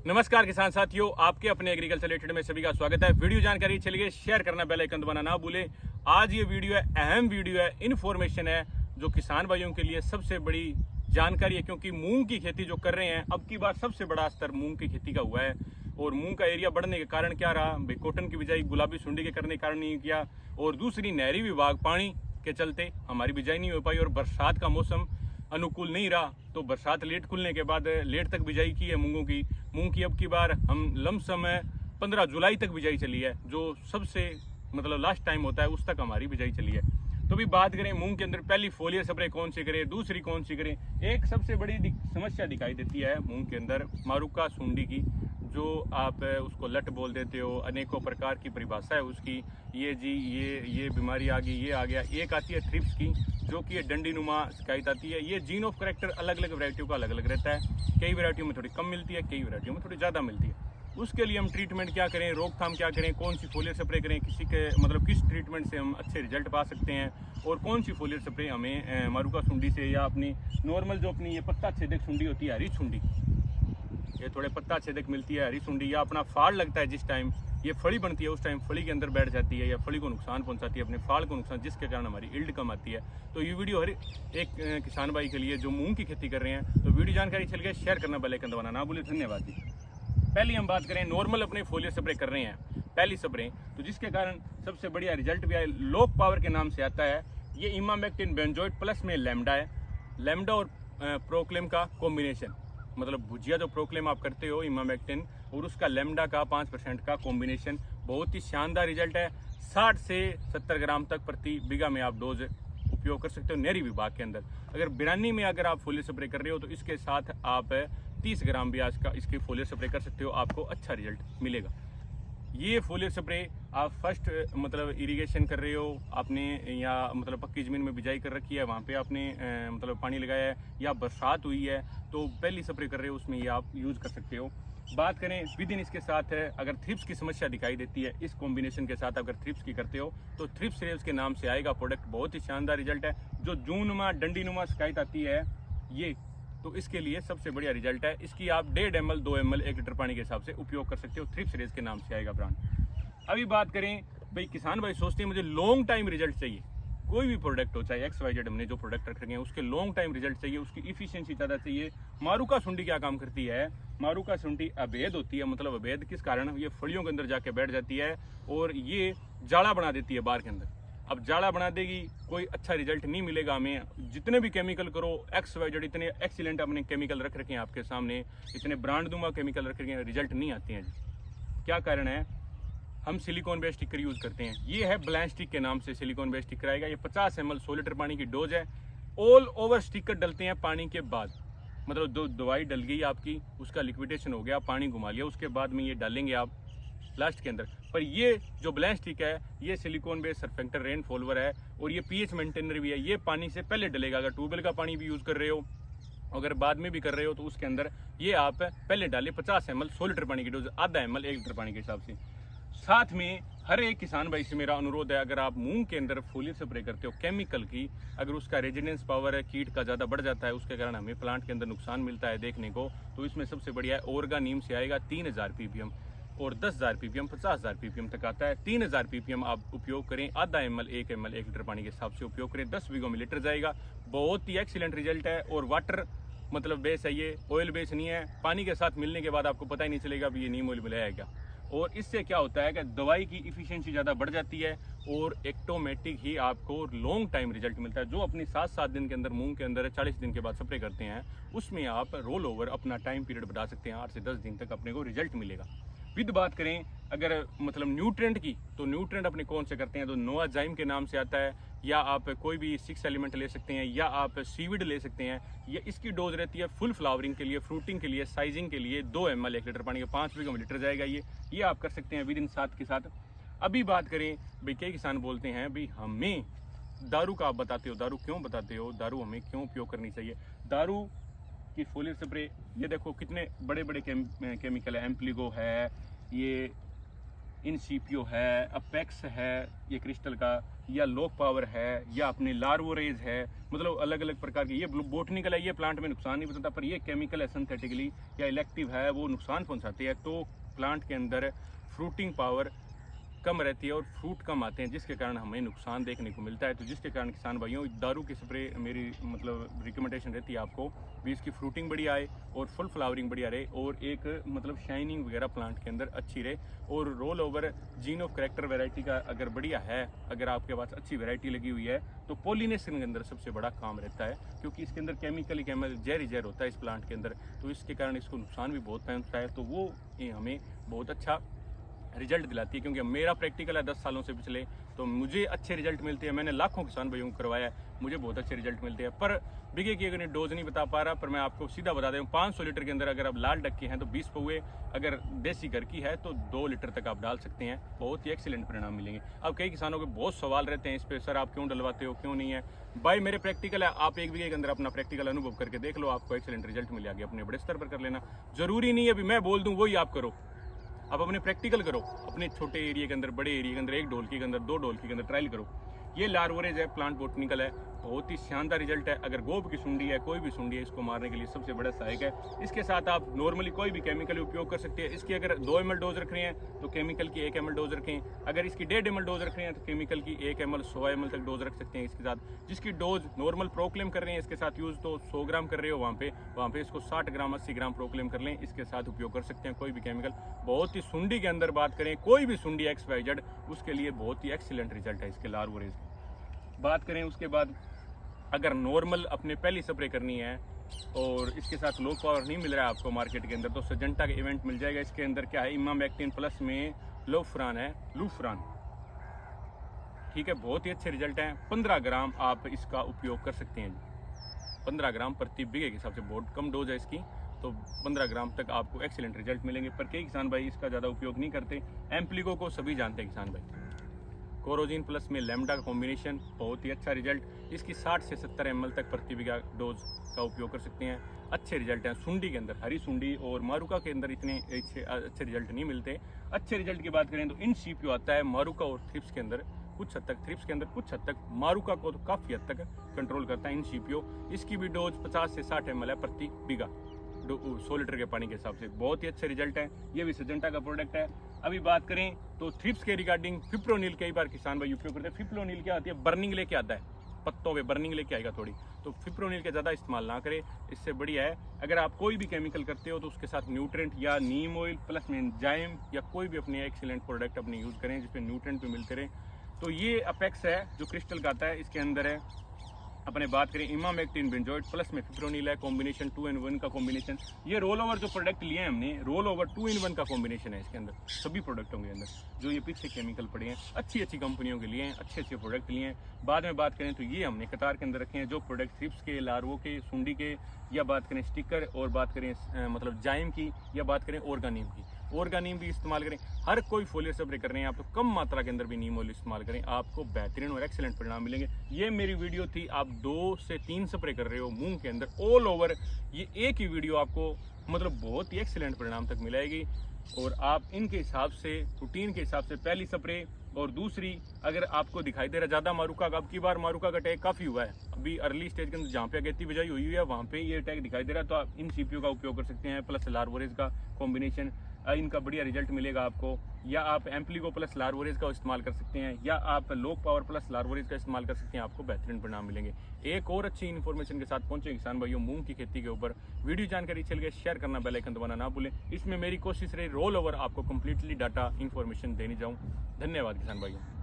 नमस्कार किसान साथियों, आपके अपने एग्रीकल्चर रिलेटेड में सभी का स्वागत है। वीडियो जानकारी चलिए शेयर करना, बेल आइकन दबाना ना भूलें। आज ये वीडियो है, अहम वीडियो है, इन्फॉर्मेशन है जो किसान भाइयों के लिए सबसे बड़ी जानकारी है, क्योंकि मूंग की खेती जो कर रहे हैं अब की बार सबसे बड़ा स्तर मूंग की खेती का हुआ है। और मूंग का एरिया बढ़ने के कारण क्या रहा भाई, कॉटन की बिजाई गुलाबी सुंडी के करने के कारण नहीं किया, और दूसरी नहरी विभाग पानी के चलते हमारी बिजाई नहीं हो पाई, और बरसात का मौसम अनुकूल नहीं रहा तो बरसात लेट खुलने के बाद लेट तक बिजाई की है मूंग की अब की बार हम लमसम 15 जुलाई तक बिजाई चली है, जो सबसे मतलब लास्ट टाइम होता है उस तक हमारी बिजाई चली है। तो भी बात करें मूंग के अंदर पहली फोलियर स्प्रे कौन सी करें, दूसरी कौन सी करें। एक सबसे बड़ी समस्या दिखाई देती है मूंग के अंदर मारुका सुंडी की, जो आप उसको लट बोल देते हो, अनेकों प्रकार की परिभाषा है उसकी। ये बीमारी आ गई, ये आ गया। एक आती है थ्रिप्स की, जो कि ये डंडी नुमा शिकायत आती है। ये जीन ऑफ करेक्टर अलग अलग वैरायटियों का अलग अलग रहता है, कई वैरायटियों में थोड़ी कम मिलती है, कई वैरायटियों में थोड़ी ज़्यादा मिलती है। उसके लिए हम ट्रीटमेंट क्या करें, रोकथाम क्या करें, कौन सी फोलियर स्प्रे करें, किस ट्रीटमेंट से हम अच्छे रिजल्ट पा सकते हैं, और कौन सी फोलियर स्प्रे हमें मारुका सुंडी से या अपनी नॉर्मल जो अपनी ये पत्ता छेदक सुंडी होती है, हरी सुंडी, ये थोड़े पत्ता छेदक मिलती है हरी सुंडी, या अपना फाड़ लगता है जिस टाइम ये फली बनती है उस टाइम फली के अंदर बैठ जाती है या फली को नुकसान पहुंचाती है, अपने फाड़ को नुकसान, जिसके कारण हमारी इल्ड कम आती है। तो ये वीडियो हर एक किसान भाई के लिए जो मूंग की खेती कर रहे हैं, तो वीडियो जानकारी चल गई, शेयर करना, बेल आइकन दबाना ना भूलें। धन्यवाद जी। पहली हम बात करें, नॉर्मल अपने फोलियर स्प्रे कर रहे हैं पहली स्प्रे, तो जिसके कारण सबसे बढ़िया रिजल्ट भी आया, लोक पावर के नाम से आता है। ये इमामेक्टिन बेंजोइट प्लस में लैम्डा है, लैम्डा और प्रोक्लेम का कॉम्बिनेशन, मतलब भुजिया जो प्रोक्लेम आप करते हो इमामेक्टिन और उसका लैम्डा का 5% का कॉम्बिनेशन, बहुत ही शानदार रिजल्ट है। 60 से 70 ग्राम तक प्रति बीघा में आप डोज उपयोग कर सकते हो नहरी विभाग के अंदर। अगर बिरानी में अगर आप फोलियर स्प्रे कर रहे हो तो इसके साथ आप 30 ग्राम भी आज का इसकी फोलियर स्प्रे कर सकते हो, आपको अच्छा रिजल्ट मिलेगा। ये फोलियर स्प्रे आप फर्स्ट मतलब इरिगेशन कर रहे हो आपने, या मतलब पक्की ज़मीन में बिजाई कर रखी है, वहाँ पे आपने मतलब पानी लगाया है, या बरसात हुई है तो पहली स्प्रे कर रहे हो, उसमें ये आप यूज़ कर सकते हो। बात करें विद इन इसके साथ है, अगर थ्रिप्स की समस्या दिखाई देती है इस कॉम्बिनेशन के साथ, अगर थ्रिप्स की करते हो तो थ्रिप्स रेव्स के नाम से आएगा प्रोडक्ट, बहुत ही शानदार रिजल्ट है। जो जूनुमा डंडी नुमा शिकायत आती है ये, तो इसके लिए सबसे बढ़िया रिजल्ट है। इसकी आप 1.5 ml 2 ml 1 लीटर पानी के हिसाब से उपयोग कर सकते हो। थ्रिप्स रेज के नाम से आएगा ब्रांड। अभी बात करें भाई, किसान भाई सोचते हैं मुझे लॉन्ग टाइम रिजल्ट चाहिए, कोई भी प्रोडक्ट हो, चाहे XYZ हमने जो प्रोडक्ट रख रखे हैं उसके लॉन्ग टाइम रिजल्ट चाहिए, उसकी इफिशियंसी ज़्यादा चाहिए। मारुका सुंडी क्या काम करती है, मारुका सुंडी अभेद होती है, मतलब अभेद किस कारण, ये फलियों के अंदर जाके बैठ जाती है और ये जाड़ा बना देती है बार के अंदर। अब जाड़ा बना देगी, कोई अच्छा रिजल्ट नहीं मिलेगा हमें, जितने भी केमिकल करो XYZ, इतने एक्सीलेंट अपने केमिकल रख रखे हैं आपके सामने, इतने ब्रांडनुमा केमिकल रख रखे हैं, रिजल्ट नहीं आते हैं जी। क्या कारण है, हम सिलिकॉन बेस्ड स्टिकर यूज़ करते हैं। ये है ब्लैंस्टिक के नाम से सिलिकॉन बेस्ड स्टिकर आएगा, ये 50 ml 100 लीटर पानी की डोज है। ऑल ओवर स्टिकर डलते हैं पानी के बाद, मतलब दो दवाई डल गई आपकी, उसका लिक्विडेशन हो गया, पानी घुमा लिया, उसके बाद में ये डालेंगे आप लास्ट के अंदर। पर ये जो ब्लैंस्टिक है ये सिलिकॉन बेस्ड सरफेक्टर रेन फॉलोवर है, और ये pH मेंटेनर भी है। ये पानी से पहले डलेगा, अगर ट्यूबवेल का पानी भी यूज़ कर रहे हो, अगर बाद में भी कर रहे हो तो उसके अंदर ये आप पहले डालें 50 ml 100 लीटर पानी की डोज, आधा ml 1 लीटर पानी के हिसाब से। साथ में हर एक किसान भाई से मेरा अनुरोध है, अगर आप मूंग के अंदर फोलियर स्प्रे करते हो केमिकल की, अगर उसका रेजिडेंस पावर है, कीट का ज़्यादा बढ़ जाता है, उसके कारण हमें प्लांट के अंदर नुकसान मिलता है देखने को, तो इसमें सबसे बढ़िया है ओर्गा नीम से आएगा 3000 ppm, और 10,000 ppm 50,000 ppm तक आता है। 3000 ppm आप उपयोग करें, आधा ml 1 ml 1 लीटर पानी के हिसाब से उपयोग करें, 10 बीघों में लीटर जाएगा। बहुत ही एक्सीलेंट रिजल्ट है, और वाटर मतलब बेस है, ये ऑयल बेस नहीं है। पानी के साथ मिलने के बाद आपको पता ही नहीं चलेगा भी ये नीम ऑयल मिलाया है क्या। और इससे क्या होता है कि दवाई की इफिशियंसी ज़्यादा बढ़ जाती है, और ऑटोमेटिक ही आपको लॉन्ग टाइम रिजल्ट मिलता है। जो अपनी 7 दिन के अंदर मूंग के अंदर 40 दिन के बाद स्प्रे करते हैं, उसमें आप रोल ओवर अपना टाइम पीरियड बढ़ा सकते हैं, 8 से 10 दिन तक अपने को रिजल्ट मिलेगा। विद बात करें अगर मतलब न्यूट्रेंट की, तो न्यूट्रेंट अपने कौन से करते हैं, तो नोवाजाइम के नाम से आता है, या आप कोई भी 6 एलिमेंट ले सकते हैं, या आप सीविड ले सकते हैं। ये इसकी डोज रहती है फुल फ्लावरिंग के लिए, फ्रूटिंग के लिए, साइजिंग के लिए 2 ml 1 लीटर पानी के 5 बीघा में लीटर जाएगा। ये आप कर सकते हैं विद इन साथ के साथ। अभी बात करें भाई, कई किसान बोलते हैं भाई हमें दारू का आप बताते हो, दारू क्यों बताते हो, दारू हमें क्यों उपयोग करनी चाहिए। दारू की फोलियर स्प्रे, ये देखो कितने बड़े बड़े केमिकल है, एम्प्लीगो है, ये इन सीपीओ है, अपेक्स है ये क्रिस्टल का, या लोक पावर है, या अपने लार्वोरेज है, मतलब अलग अलग प्रकार के। ये बोटनिकल है, ये प्लांट में नुकसान नहीं पहुंचाता, पर ये केमिकल है सिंथेटिकली या इलेक्टिव है, वो नुकसान पहुंचाती है। तो प्लांट के अंदर फ्रूटिंग पावर कम रहती है और फ्रूट कम आते हैं, जिसके कारण हमें नुकसान देखने को मिलता है। तो जिसके कारण किसान भाइयों, दारू की स्प्रे मेरी मतलब रिकमेंडेशन रहती है आपको भी, इसकी फ्रूटिंग बढ़िया आए और फुल फ्लावरिंग बढ़िया रहे और एक मतलब शाइनिंग वगैरह प्लांट के अंदर अच्छी रहे। और roll over gene of character variety का अगर बढ़िया है, अगर आपके पास अच्छी वैरायटी लगी हुई है, तो पॉलिनेशन के अंदर सबसे बड़ा काम रहता है, क्योंकि इसके अंदर केमिकल जहर होता है इस प्लांट के अंदर, तो इसके कारण इसको नुकसान भी बहुत पहुंचता है। तो वो हमें बहुत अच्छा रिजल्ट दिलाती है, क्योंकि मेरा प्रैक्टिकल है 10 सालों से पिछले, तो मुझे अच्छे रिजल्ट मिलते हैं। मैंने लाखों किसान भाइयों को करवाया है, मुझे बहुत अच्छे रिजल्ट मिलते हैं। पर बिगे की अगर डोज नहीं बता पा रहा, पर मैं आपको सीधा बता दूं, 500 लीटर के अंदर अगर आप लाल डक के हैं तो 20 पौए, अगर देसी घर की है तो 2 लीटर तक आप डाल सकते हैं, बहुत ही एक्सीलेंट परिणाम मिलेंगे। अब कई किसानों के बहुत सवाल रहते हैं इस पर, सर आप क्यों डलवाते हो, क्यों नहीं है भाई। मेरे प्रैक्टिकल है, आप 1 बीघे के अंदर अपना प्रैक्टिकल अनुभव करके देख लो, आपको एक्सीलेंट रिजल्ट मिल जाएगा। अपने बड़े स्तर पर कर लेना, जरूरी नहीं है अभी मैं बोल दूं वही आप करो, आप अपने प्रैक्टिकल करो, अपने छोटे एरिया के अंदर, बड़े एरिया के अंदर, 1 ढोलकी के अंदर, 2 ढोलकी के अंदर ट्रायल करो। ये लार्वोरेज है, प्लांट बोटनिकल है, बहुत ही शानदार रिजल्ट है। अगर गोब की सुंडी है, कोई भी सुंडी है, इसको मारने के लिए सबसे बड़ा सहायक है। इसके साथ आप नॉर्मली कोई भी केमिकल उपयोग कर सकते हैं। इसकी अगर 2 ml डोज रख रहे हैं तो केमिकल की 1 ml डोज रखें। अगर इसकी 1.5 ml डोज रख रहे हैं तो केमिकल की 1 ml 100 ml तक डोज रख सकते हैं इसके साथ। जिसकी डोज नॉर्मल प्रोक्लेम कर रहे हैं इसके साथ यूज, तो 100 ग्राम कर रहे हो वहाँ पे इसको 60 ग्राम 80 ग्राम प्रोक्लेम कर लें, इसके साथ उपयोग कर सकते हैं कोई भी केमिकल। बहुत ही सुंडी के अंदर बात करें, कोई भी सुंडी XYZ, उसके लिए बहुत ही एक्सीलेंट रिजल्ट है इसके लार्वोरेज की। बात करें उसके बाद, अगर नॉर्मल अपने पहली स्प्रे करनी है और इसके साथ लो पावर नहीं मिल रहा है आपको मार्केट के अंदर, तो सजेंटा का इवेंट मिल जाएगा। इसके अंदर क्या है, इमामेक्टिन प्लस में लूफ्रान है, लूफ्रान, ठीक है, बहुत ही अच्छे रिजल्ट हैं। 15 ग्राम आप इसका उपयोग कर सकते हैं, 15 ग्राम प्रति बीघे के हिसाब से बहुत कम डोज है इसकी, तो 15 ग्राम तक आपको एक्सीलेंट रिजल्ट मिलेंगे। पर कई किसान भाई इसका ज़्यादा उपयोग नहीं करते। एम्प्लिको को सभी जानते हैं किसान भाई, कोरोजिन प्लस में लैम्डा का कॉम्बिनेशन, बहुत ही अच्छा रिजल्ट। इसकी 60 से 70 ml तक प्रति बीघा डोज का उपयोग कर सकते हैं, अच्छे रिजल्ट हैं। सुंडी के अंदर, हरी सुंडी और मारुका के अंदर इतने अच्छे रिजल्ट नहीं मिलते। अच्छे रिजल्ट की बात करें तो इन सीपीओ आता है मारुका और थ्रिप्स के अंदर, कुछ हद तक थ्रिप्स के अंदर, कुछ हद तक मारुका को तो काफ़ी हद तक कंट्रोल करता है इन सीपीओ। इसकी भी डोज 50 से 60 ml है प्रति बीघा 100 लीटर के पानी के हिसाब से, बहुत ही अच्छे रिजल्ट है। ये भी सिजेंटा का प्रोडक्ट है। अभी बात करें तो थ्रिप्स के रिगार्डिंग फिप्रोनिल कई बार किसान भाई उपयोग करते हैं। फिप्रोनिल क्या आती है, बर्निंग लेके आता है, पत्तों पे बर्निंग लेके आएगा थोड़ी, तो फिप्रोनिल का ज़्यादा इस्तेमाल ना करें, इससे बढ़िया है अगर आप कोई भी केमिकल करते हो तो उसके साथ न्यूट्रेंट या नीम ऑयल प्लस में एंजाइम या कोई भी अपने एक्सीलेंट प्रोडक्ट अपने यूज़ करें जिसमें न्यूट्रेंट भी मिलते रहे। तो ये अपेक्स है जो क्रिस्टल का आता है, इसके अंदर है अपने बात करें इमामेक्टिन बेंजोएट प्लस में फिप्रोनिल है, कॉम्बिनेशन 2 in 1 का कॉम्बिनेशन। ये रोल ओवर जो प्रोडक्ट लिए हैं हमने, रोल ओवर 2 in 1 का कॉम्बिनेशन है इसके अंदर, सभी प्रोडक्टों के अंदर जो ये पीछे केमिकल पड़े हैं, अच्छी अच्छी कंपनियों के लिए हैं, अच्छे अच्छे प्रोडक्ट लिए हैं। बाद में बात करें तो ये हमने कतार के अंदर रखे हैं जो प्रोडक्ट थ्रिप्स के, लार्वो के, सुंडी के, या बात करें स्टिकर, और बात करें मतलब जाइम की, या बात करें ऑर्गानिम की। ऑर्गानिम भी इस्तेमाल करें। हर कोई फोलियर स्प्रे कर रहे हैं आप तो कम मात्रा के अंदर भी नीम ऑयल इस्तेमाल करें, आपको बेहतरीन और एक्सीलेंट परिणाम मिलेंगे। ये मेरी वीडियो थी, आप 2 से 3 स्प्रे कर रहे हो मूंग के अंदर ऑल ओवर, ये एक ही वीडियो आपको मतलब बहुत ही एक्सीलेंट परिणाम तक मिलेगी। और आप इनके हिसाब से, रूटीन के हिसाब से पहली स्प्रे और दूसरी, अगर आपको दिखाई दे रहा ज़्यादा मारुका का, अब की बार मारुका का अटैक काफ़ी हुआ है, अभी अर्ली स्टेज के अंदर जहाँ पे अगेती बिजाई हुई है वहाँ पे ये अटैक दिखाई दे रहा है, तो आप इन सीपीओ का उपयोग कर सकते हैं प्लस लार्वोरेज का कॉम्बिनेशन, इनका बढ़िया रिजल्ट मिलेगा आपको। या आप एम्प्लिको प्लस लार्वोरेज का इस्तेमाल कर सकते हैं, या आप लोक पावर प्लस लार्वोरेज का इस्तेमाल कर सकते हैं, आपको बेहतरीन परिणाम मिलेंगे। एक और अच्छी इन्फॉर्मेशन के साथ पहुंचे किसान भाइयों मूंग की खेती के ऊपर। वीडियो जानकारी चल गए, शेयर करना, बेल आइकन दबाना ना भूलें। इसमें मेरी कोशिश रही रोल ओवर आपको कंप्लीटली डाटा इन्फॉर्मेशन देनी जाऊँ। धन्यवाद किसान भाइयों।